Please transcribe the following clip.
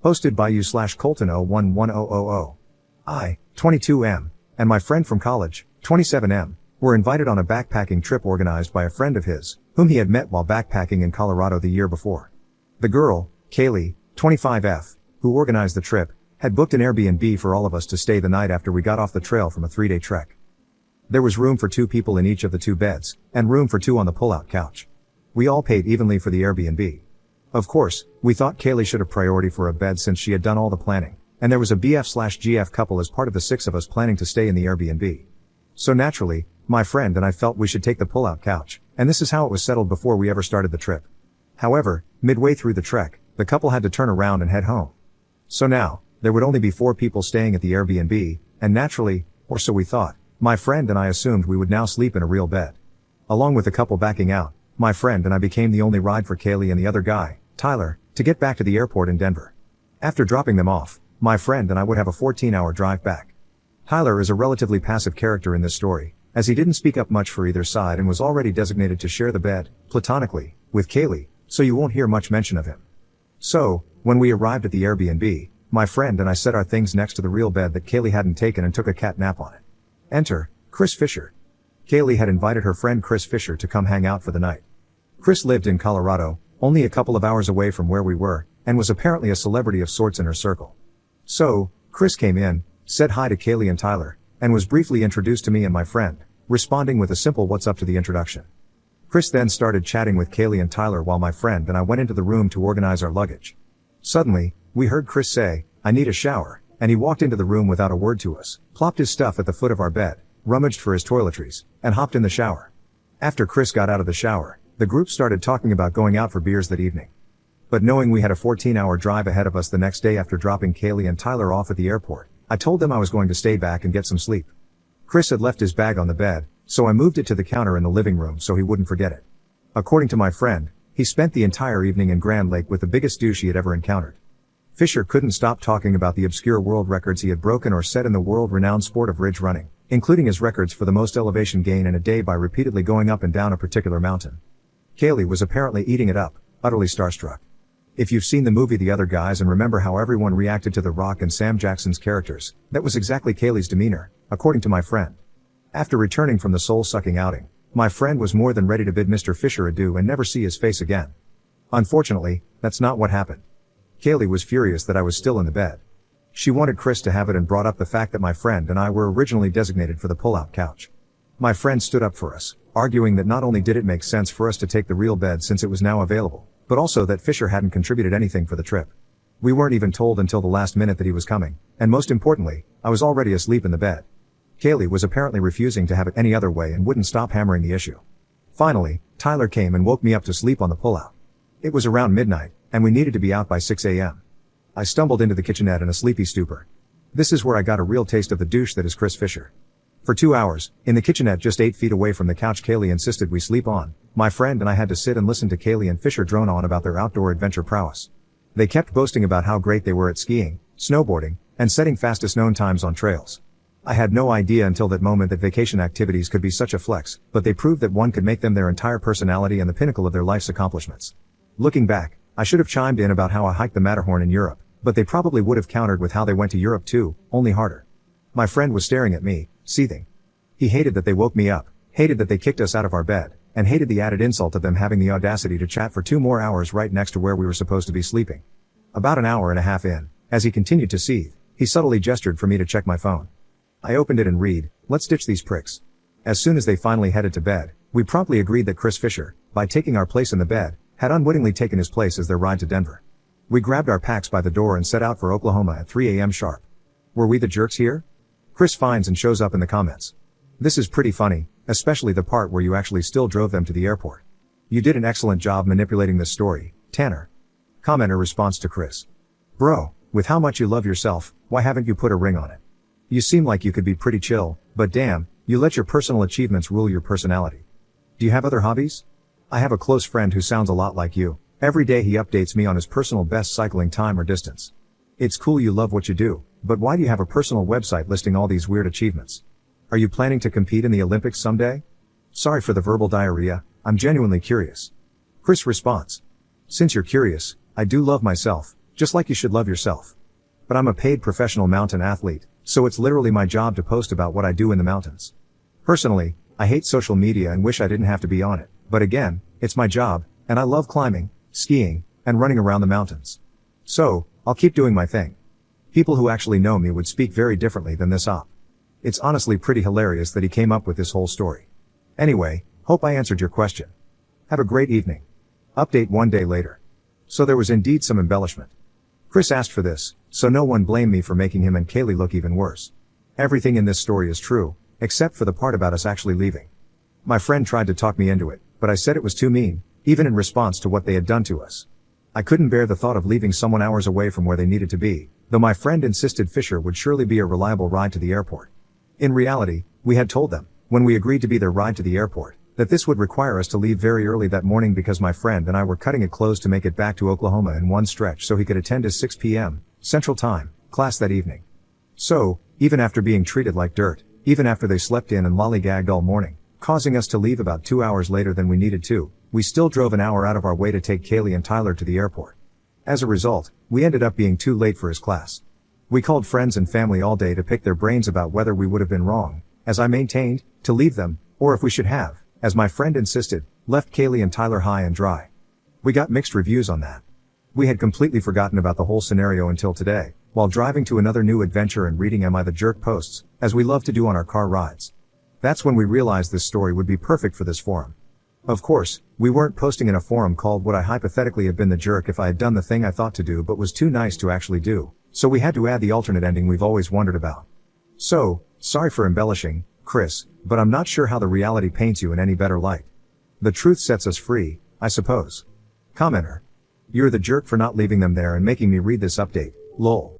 Hosted by you/Colton011000. I, 22M, and my friend from college, 27M, were invited on a backpacking trip organized by a friend of his, whom he had met while backpacking in Colorado the year before. The girl, Kaylee, 25F, who organized the trip, had booked an Airbnb for all of us to stay the night after we got off the trail from a 3-day trek. There was room for 2 people in each of the 2 beds, and room for 2 on the pull-out couch. We all paid evenly for the Airbnb. Of course, we thought Kaylee should have priority for a bed since she had done all the planning, and there was a BF/GF couple as part of the 6 of us planning to stay in the Airbnb. So naturally, my friend and I felt we should take the pull-out couch, and this is how it was settled before we ever started the trip. However, midway through the trek, the couple had to turn around and head home. So now, there would only be 4 people staying at the Airbnb, and naturally, or so we thought, my friend and I assumed we would now sleep in a real bed. Along with the couple backing out, my friend and I became the only ride for Kaylee and the other guy, Tyler, to get back to the airport in Denver. After dropping them off, my friend and I would have a 14-hour drive back. Tyler is a relatively passive character in this story, as he didn't speak up much for either side and was already designated to share the bed, platonically, with Kaylee, so you won't hear much mention of him. So, when we arrived at the Airbnb, my friend and I set our things next to the real bed that Kaylee hadn't taken and took a cat nap on it. Enter, Chris Fisher. Kaylee had invited her friend Chris Fisher to come hang out for the night. Chris lived in Colorado, only a couple of hours away from where we were, and was apparently a celebrity of sorts in her circle. So, Chris came in, said hi to Kaylee and Tyler, and was briefly introduced to me and my friend, responding with a simple "what's up" to the introduction. Chris then started chatting with Kaylee and Tyler while my friend and I went into the room to organize our luggage. Suddenly, we heard Chris say, "I need a shower," and he walked into the room without a word to us, plopped his stuff at the foot of our bed, rummaged for his toiletries, and hopped in the shower. After Chris got out of the shower, the group started talking about going out for beers that evening. But knowing we had a 14-hour drive ahead of us the next day after dropping Kaylee and Tyler off at the airport, I told them I was going to stay back and get some sleep. Chris had left his bag on the bed, so I moved it to the counter in the living room so he wouldn't forget it. According to my friend, he spent the entire evening in Grand Lake with the biggest douche he had ever encountered. Fisher couldn't stop talking about the obscure world records he had broken or set in the world-renowned sport of ridge running, including his records for the most elevation gain in a day by repeatedly going up and down a particular mountain. Kaylee was apparently eating it up, utterly starstruck. If you've seen the movie The Other Guys and remember how everyone reacted to The Rock and Sam Jackson's characters, that was exactly Kaylee's demeanor, according to my friend. After returning from the soul-sucking outing, my friend was more than ready to bid Mr. Fisher adieu and never see his face again. Unfortunately, that's not what happened. Kaylee was furious that I was still in the bed. She wanted Chris to have it and brought up the fact that my friend and I were originally designated for the pull-out couch. My friend stood up for us, arguing that not only did it make sense for us to take the real bed since it was now available, but also that Fisher hadn't contributed anything for the trip. We weren't even told until the last minute that he was coming, and most importantly, I was already asleep in the bed. Kaylee was apparently refusing to have it any other way and wouldn't stop hammering the issue. Finally, Tyler came and woke me up to sleep on the pullout. It was around midnight, and we needed to be out by 6 a.m. I stumbled into the kitchenette in a sleepy stupor. This is where I got a real taste of the douche that is Chris Fisher. For 2 hours, in the kitchenette just 8 feet away from the couch Kaylee insisted we sleep on, my friend and I had to sit and listen to Kaylee and Fisher drone on about their outdoor adventure prowess. They kept boasting about how great they were at skiing, snowboarding, and setting fastest known times on trails. I had no idea until that moment that vacation activities could be such a flex, but they proved that one could make them their entire personality and the pinnacle of their life's accomplishments. Looking back, I should have chimed in about how I hiked the Matterhorn in Europe, but they probably would have countered with how they went to Europe too, only harder. My friend was staring at me, seething. He hated that they woke me up, hated that they kicked us out of our bed, and hated the added insult of them having the audacity to chat for 2 more hours right next to where we were supposed to be sleeping. About an hour and a half in, as he continued to seethe, he subtly gestured for me to check my phone. I opened it and read, "Let's ditch these pricks." As soon as they finally headed to bed, we promptly agreed that Chris Fisher, by taking our place in the bed, had unwittingly taken his place as their ride to Denver. We grabbed our packs by the door and set out for Oklahoma at 3 a.m. sharp. Were we the jerks here? Chris finds and shows up in the comments. This is pretty funny, especially the part where you actually still drove them to the airport. You did an excellent job manipulating this story, Tanner. Commenter response to Chris. Bro, with how much you love yourself, why haven't you put a ring on it? You seem like you could be pretty chill, but damn, you let your personal achievements rule your personality. Do you have other hobbies? I have a close friend who sounds a lot like you. Every day he updates me on his personal best cycling time or distance. It's cool you love what you do, but why do you have a personal website listing all these weird achievements? Are you planning to compete in the Olympics someday? Sorry for the verbal diarrhea, I'm genuinely curious. Chris responds. Since you're curious, I do love myself, Just like you should love yourself. But I'm a paid professional mountain athlete, so it's literally my job to post about what I do in the mountains. Personally, I hate social media and wish I didn't have to be on it, but again, it's my job, and I love climbing, skiing, and running around the mountains. So, I'll keep doing my thing. People who actually know me would speak very differently than this op. It's honestly pretty hilarious that he came up with this whole story. Anyway, hope I answered your question. Have a great evening. Update 1 day later. So there was indeed some embellishment. Chris asked for this, so no one blame me for making him and Kaylee look even worse. Everything in this story is true, except for the part about us actually leaving. My friend tried to talk me into it, but I said it was too mean, even in response to what they had done to us. I couldn't bear the thought of leaving someone hours away from where they needed to be, though my friend insisted Fisher would surely be a reliable ride to the airport. In reality, we had told them, when we agreed to be their ride to the airport, that this would require us to leave very early that morning because my friend and I were cutting it close to make it back to Oklahoma in one stretch so he could attend his 6 p.m. Central Time class that evening. So, even after being treated like dirt, even after they slept in and lollygagged all morning, causing us to leave about 2 hours later than we needed to, we still drove an hour out of our way to take Kaylee and Tyler to the airport. As a result, we ended up being too late for his class. We called friends and family all day to pick their brains about whether we would have been wrong, as I maintained, to leave them, or if we should have, as my friend insisted, left Kaylee and Tyler high and dry. We got mixed reviews on that. We had completely forgotten about the whole scenario until today, while driving to another new adventure and reading Am I the Jerk posts, as we love to do on our car rides. That's when we realized this story would be perfect for this forum. Of course, we weren't posting in a forum called Would I Hypothetically Have Been the Jerk If I Had Done the Thing I Thought to Do but was too nice to actually do, so we had to add the alternate ending we've always wondered about. So, sorry for embellishing, Chris, but I'm not sure how the reality paints you in any better light. The truth sets us free, I suppose. Commenter. You're the jerk for not leaving them there and making me read this update, lol.